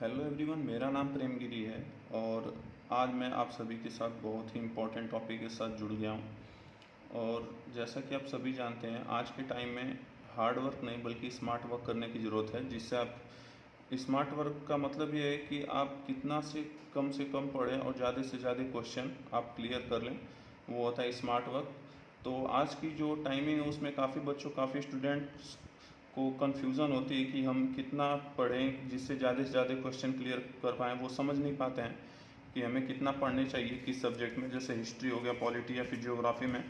Hello everyone, मेरा नाम प्रेमगिरी है और आज मैं आप सभी के साथ बहुत ही इम्पोर्टेंट टॉपिक के साथ जुड़ गया हूँ। और जैसा कि आप सभी जानते हैं, आज के टाइम में हार्ड वर्क नहीं बल्कि स्मार्ट वर्क करने की ज़रूरत है। जिससे आप स्मार्ट वर्क का मतलब ये है कि आप कितना से कम पढ़ें और ज़्यादा से ज़्यादा क्वेश्चन आप क्लियर कर लें, वो होता है स्मार्ट वर्क। तो आज की जो टाइमिंग है उसमें काफ़ी स्टूडेंट्स को कन्फ्यूज़न होती है कि हम कितना पढ़ें जिससे ज़्यादा से ज़्यादा क्वेश्चन क्लियर कर पाएँ। वो समझ नहीं पाते हैं कि हमें कितना पढ़ने चाहिए किस सब्जेक्ट में, जैसे हिस्ट्री हो गया, पॉलिटी या फिर ज्योग्राफी में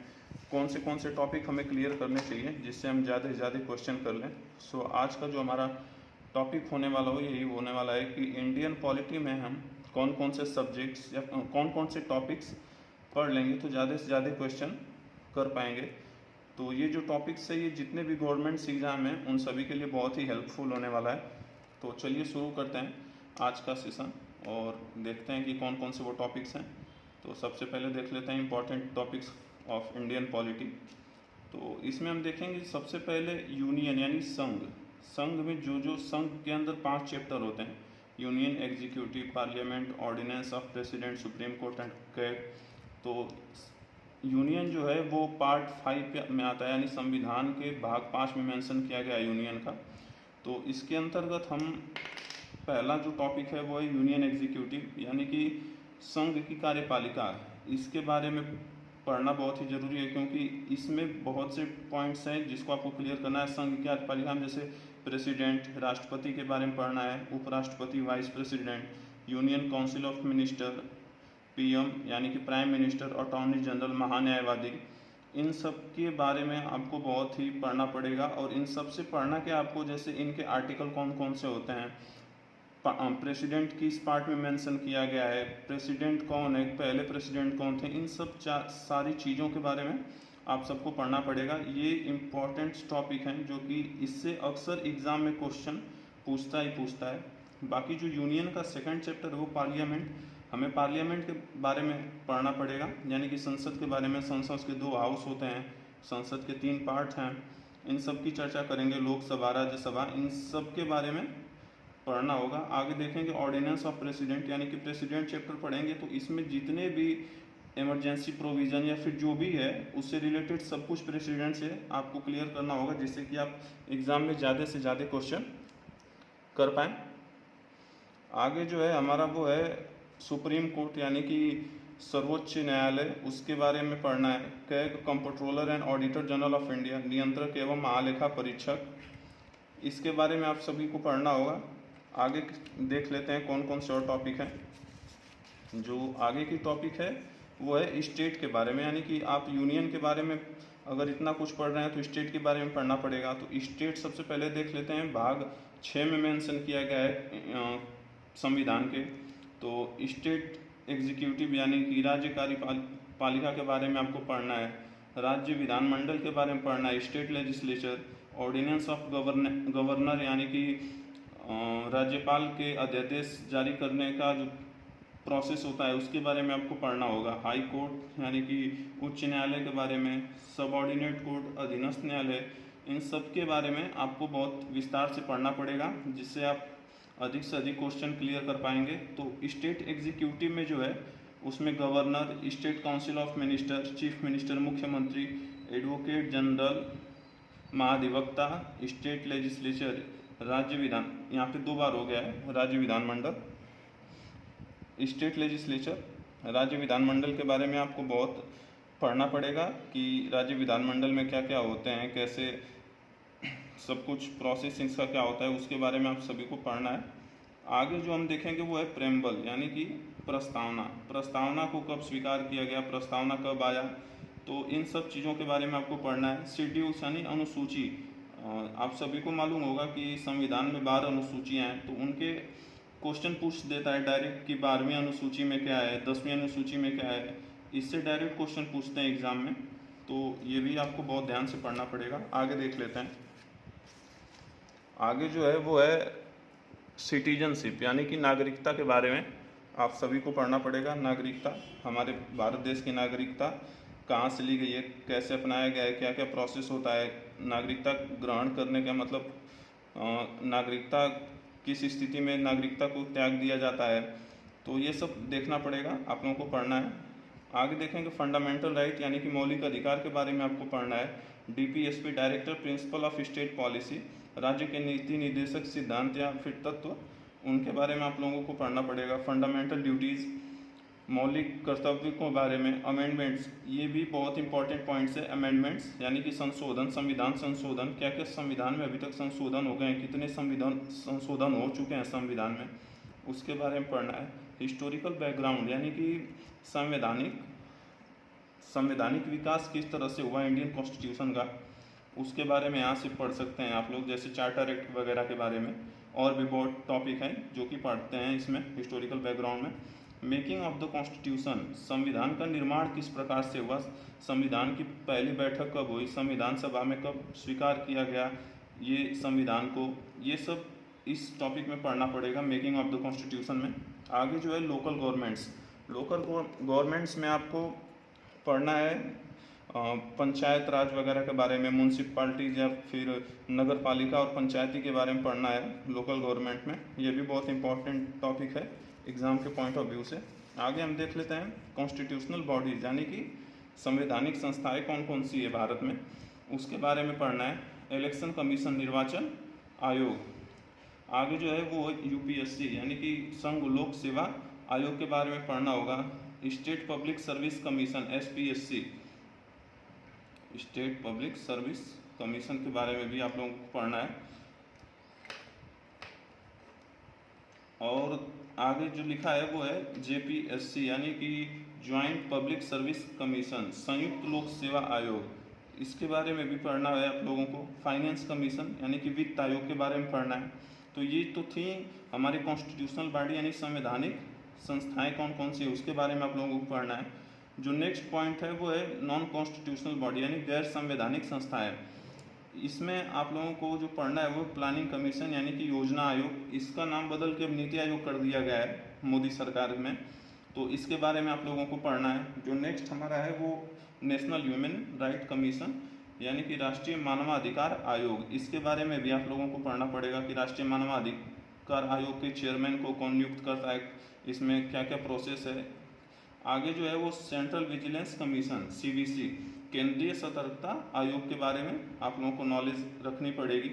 कौन से टॉपिक हमें क्लियर करने चाहिए जिससे हम ज़्यादा से ज़्यादा क्वेश्चन कर लें। सो आज का जो हमारा टॉपिक होने वाला हो यही होने वाला है कि इंडियन पॉलिटी में हम कौन कौन से सब्जेक्ट्स या कौन से टॉपिक्स पढ़ लेंगे तो ज़्यादा से ज़्यादा क्वेश्चन कर पाएंगे। तो ये जो टॉपिक्स है ये जितने भी गवर्नमेंट्स एग्ज़ाम हैं उन सभी के लिए बहुत ही हेल्पफुल होने वाला है। तो चलिए शुरू करते हैं आज का सेशन और देखते हैं कि कौन कौन से वो टॉपिक्स हैं। तो सबसे पहले देख लेते हैं important topics of Indian polity. तो इसमें हम देखेंगे सबसे पहले यूनियन यानी संघ। संघ में जो संघ के अंदर 5 चैप्टर होते हैं: union, executive, parliament, ordinance of president, supreme court and CAG. तो यूनियन जो है वो पार्ट 5 में आता है, यानी संविधान के भाग 5 में मेंशन किया गया है यूनियन का। तो इसके अंतर्गत हम पहला जो टॉपिक है वो है यूनियन एग्जीक्यूटिव, यानी कि संघ की कार्यपालिका। इसके बारे में पढ़ना बहुत ही ज़रूरी है क्योंकि इसमें बहुत से पॉइंट्स हैं जिसको आपको क्लियर करना है। संघ की कार्यपालिका में जैसे प्रेसिडेंट, राष्ट्रपति के बारे में पढ़ना है, उपराष्ट्रपति, vice president, union council of minister, PM यानी कि प्राइम मिनिस्टर, अटॉर्नी जनरल, महान्यायवादी, इन सब के बारे में आपको बहुत ही पढ़ना पड़ेगा। और इन सब से पढ़ना क्या, आपको जैसे इनके आर्टिकल कौन कौन से होते हैं, प्रेसिडेंट किस पार्ट में मेंशन किया गया है, प्रेसिडेंट कौन है, पहले प्रेसिडेंट कौन थे, इन सब सारी चीज़ों के बारे में आप सबको पढ़ना पड़ेगा। ये इम्पॉर्टेंट टॉपिक हैं जो कि इससे अक्सर एग्ज़ाम में क्वेश्चन पूछता है। बाकी जो यूनियन का सेकंड चैप्टर है वो पार्लियामेंट। हमें पार्लियामेंट के बारे में पढ़ना पड़ेगा, यानी कि संसद के बारे में। संसद के 2 हाउस होते हैं, संसद के 3 पार्ट हैं, इन सब की चर्चा करेंगे। लोकसभा, राज्यसभा, इन सब के बारे में पढ़ना होगा। आगे देखेंगे ऑर्डिनेंस ऑफ प्रेसिडेंट, यानी कि प्रेसिडेंट चैप्टर पढ़ेंगे। तो इसमें जितने भी इमरजेंसी प्रोविज़न या फिर जो भी है उससे रिलेटेड सब कुछ प्रेसिडेंट से आपको क्लियर करना होगा, जिससे कि आप एग्ज़ाम में ज़्यादा से ज़्यादा क्वेश्चन कर पाएँ। आगे जो है हमारा वो है सुप्रीम कोर्ट, यानी कि सर्वोच्च न्यायालय, उसके बारे में पढ़ना है। CAG, comptroller and auditor general of India, नियंत्रक एवं महालेखा परीक्षक, इसके बारे में आप सभी को पढ़ना होगा। आगे देख लेते हैं कौन कौन से और टॉपिक हैं। जो आगे की टॉपिक है वो है स्टेट के बारे में, यानी कि आप यूनियन के बारे में अगर इतना कुछ पढ़ रहे हैं तो स्टेट के बारे में पढ़ना पड़ेगा। तो स्टेट सबसे पहले देख लेते हैं, भाग 6 में मेंशन किया गया है संविधान के। तो स्टेट एग्जीक्यूटिव यानी कि राज्य कार्यपालिका के बारे में आपको पढ़ना है। राज्य विधानमंडल के बारे में पढ़ना है, state legislature. Ordinance of governor यानी कि राज्यपाल के अध्यादेश जारी करने का जो प्रोसेस होता है उसके बारे में आपको पढ़ना होगा। हाई कोर्ट यानी कि उच्च न्यायालय के बारे में, सबऑर्डिनेट कोर्ट, अधीनस्थ न्यायालय, इन सब के बारे में आपको बहुत विस्तार से पढ़ना पड़ेगा, जिससे आप अधिक से अधिक क्वेश्चन क्लियर कर पाएंगे। तो स्टेट एग्जीक्यूटिव में जो है उसमें governor, state council of minister, chief minister, मुख्यमंत्री, एडवोकेट जनरल, महाधिवक्ता, स्टेट लेजिस्लेचर, राज्य विधान, यहाँ पे 2 बार हो गया है, राज्य विधानमंडल, स्टेट लेजिस्लेचर, राज्य विधानमंडल के बारे में आपको बहुत पढ़ना पड़ेगा कि राज्य विधानमंडल में क्या क्या होते हैं, कैसे सब कुछ प्रोसेस इसका क्या होता है, उसके बारे में आप सभी को पढ़ना है। आगे जो हम देखेंगे वो है प्रेम्बल, यानी कि प्रस्तावना। प्रस्तावना को कब स्वीकार किया गया, प्रस्तावना कब आया, तो इन सब चीज़ों के बारे में आपको पढ़ना है। शेड्यूल्स यानी अनुसूची, आप सभी को मालूम होगा कि संविधान में 12 अनुसूचियाँ हैं, तो उनके क्वेश्चन पूछ देता है डायरेक्ट कि 12वीं अनुसूची में क्या है, 10वीं अनुसूची में क्या है, इससे डायरेक्ट क्वेश्चन पूछते हैं एग्ज़ाम में। तो ये भी आपको बहुत ध्यान से पढ़ना पड़ेगा। आगे देख लेते हैं। आगे जो है वो है सिटीजनशिप, यानी कि नागरिकता के बारे में आप सभी को पढ़ना पड़ेगा। नागरिकता, हमारे भारत देश की नागरिकता कहाँ से ली गई है, कैसे अपनाया गया है, क्या क्या प्रोसेस होता है। नागरिकता ग्रहण करने का मतलब नागरिकता किस स्थिति में नागरिकता को त्याग दिया जाता है, तो ये सब देखना पड़ेगा, आप लोगों को पढ़ना है। आगे देखेंगे फंडामेंटल राइट यानी कि मौलिक अधिकार के बारे में आपको पढ़ना है। DPSP director principle of state policy, राज्य के नीति निर्देशक सिद्धांत या फिर तत्व, उनके बारे में आप लोगों को पढ़ना पड़ेगा। फंडामेंटल ड्यूटीज़, मौलिक कर्तव्यों के बारे में। अमेंडमेंट्स, ये भी बहुत इंपॉर्टेंट पॉइंट्स है। अमेंडमेंट्स यानी कि संशोधन, संविधान संशोधन, क्या क्या संविधान में अभी तक संशोधन हो गए हैं, कितने संविधान संशोधन हो चुके हैं संविधान में, उसके बारे में पढ़ना है। हिस्टोरिकल बैकग्राउंड यानी कि संवैधानिक विकास किस तरह से हुआ इंडियन कॉन्स्टिट्यूशन का, उसके बारे में यहाँ से पढ़ सकते हैं आप लोग, जैसे चार्टर एक्ट वगैरह के बारे में। और भी बहुत टॉपिक हैं जो कि पढ़ते हैं इसमें हिस्टोरिकल बैकग्राउंड में। मेकिंग ऑफ द कॉन्स्टिट्यूशन, संविधान का निर्माण किस प्रकार से हुआ, संविधान की पहली बैठक कब हुई, संविधान सभा में कब स्वीकार किया गया ये संविधान को, ये सब इस टॉपिक में पढ़ना पड़ेगा मेकिंग ऑफ द कॉन्स्टिट्यूशन में। आगे जो है लोकल गवर्नमेंट्स में आपको पढ़ना है पंचायत राज वगैरह के बारे में, म्यूनसिपैलिटीज या फिर नगर पालिका और पंचायती के बारे में पढ़ना है लोकल गवर्नमेंट में। ये भी बहुत इंपॉर्टेंट टॉपिक है एग्ज़ाम के पॉइंट ऑफ व्यू से। आगे हम देख लेते हैं कॉन्स्टिट्यूशनल बॉडीज़ यानी कि संवैधानिक संस्थाएं कौन कौन सी है भारत में, उसके बारे में पढ़ना है। इलेक्शन कमीशन, निर्वाचन आयोग। आगे जो है वो यूपीएससी यानी कि संघ लोक सेवा आयोग के बारे में पढ़ना होगा। State public service commission, SPSC, state public service commission के बारे में भी आप लोगों को पढ़ना है। और आगे जो लिखा है वो है जेपीएससी यानी कि ज्वाइंट पब्लिक सर्विस कमीशन, संयुक्त लोक सेवा आयोग, इसके बारे में भी पढ़ना है आप लोगों को। फाइनेंस कमीशन यानी कि वित्त आयोग के बारे में पढ़ना है। तो ये तो थी हमारी कॉन्स्टिट्यूशनल बॉडी यानी संवैधानिक संस्थाएं कौन कौन सी है, उसके बारे में आप लोगों को पढ़ना है। जो नेक्स्ट पॉइंट है वो है नॉन कॉन्स्टिट्यूशनल बॉडी यानी गैर संवैधानिक संस्थाएं। इसमें आप लोगों को जो पढ़ना है वो प्लानिंग कमीशन यानी कि योजना आयोग, इसका नाम बदल के अब नीति आयोग कर दिया गया है मोदी सरकार में, तो इसके बारे में आप लोगों को पढ़ना है। जो नेक्स्ट हमारा है वो नेशनल ह्यूमन राइट कमीशन यानी कि राष्ट्रीय मानवाधिकार आयोग, इसके बारे में भी आप लोगों को पढ़ना पड़ेगा कि राष्ट्रीय मानवाधिकार आयोग के चेयरमैन को कौन नियुक्त करता है, इसमें क्या क्या प्रोसेस है। आगे जो है वो सेंट्रल विजिलेंस कमीशन, सीवीसी, केंद्रीय सतर्कता आयोग के बारे में आप लोगों को नॉलेज रखनी पड़ेगी।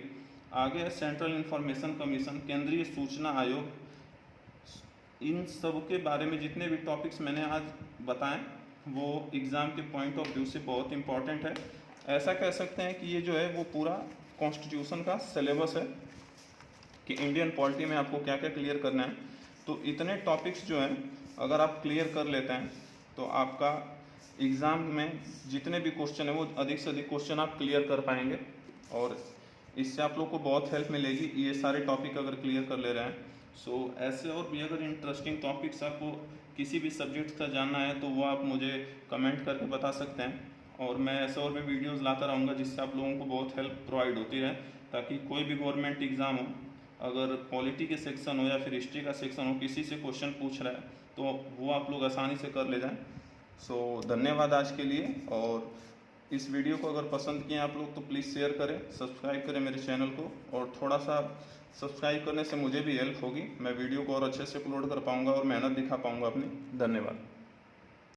आगे है सेंट्रल इंफॉर्मेशन कमीशन, केंद्रीय सूचना आयोग। इन सब के बारे में जितने भी टॉपिक्स मैंने आज बताएं वो एग्ज़ाम के पॉइंट ऑफ व्यू से बहुत इंपॉर्टेंट है। ऐसा कह सकते हैं कि ये जो है वो पूरा कॉन्स्टिट्यूशन का सिलेबस है कि इंडियन पॉलिटी में आपको क्या क्या क्लियर करना है। तो इतने टॉपिक्स जो हैं अगर आप क्लियर कर लेते हैं तो आपका एग्ज़ाम में जितने भी क्वेश्चन है वो अधिक से अधिक क्वेश्चन आप क्लियर कर पाएंगे और इससे आप लोग को बहुत हेल्प मिलेगी ये सारे टॉपिक अगर क्लियर कर ले रहे हैं। सो ऐसे और भी अगर इंटरेस्टिंग टॉपिक्स आपको किसी भी सब्जेक्ट का जानना है तो वो आप मुझे कमेंट करके बता सकते हैं और मैं ऐसे और भी वीडियोज़ लाता रहूँगा जिससे आप लोगों को बहुत हेल्प प्रोवाइड होती रहे, ताकि कोई भी गवर्नमेंट एग्ज़ाम हो, अगर पॉलिटी के सेक्शन हो या फिर हिस्ट्री का सेक्शन हो, किसी से क्वेश्चन पूछ रहा है तो वो आप लोग आसानी से कर ले जाएं। सो धन्यवाद आज के लिए। और इस वीडियो को अगर पसंद किए आप लोग तो प्लीज़ शेयर करें, सब्सक्राइब करें मेरे चैनल को, और थोड़ा सा सब्सक्राइब करने से मुझे भी हेल्प होगी, मैं वीडियो को और अच्छे से अपलोड कर पाऊँगा और मेहनत दिखा पाऊँगा अपनी। धन्यवाद।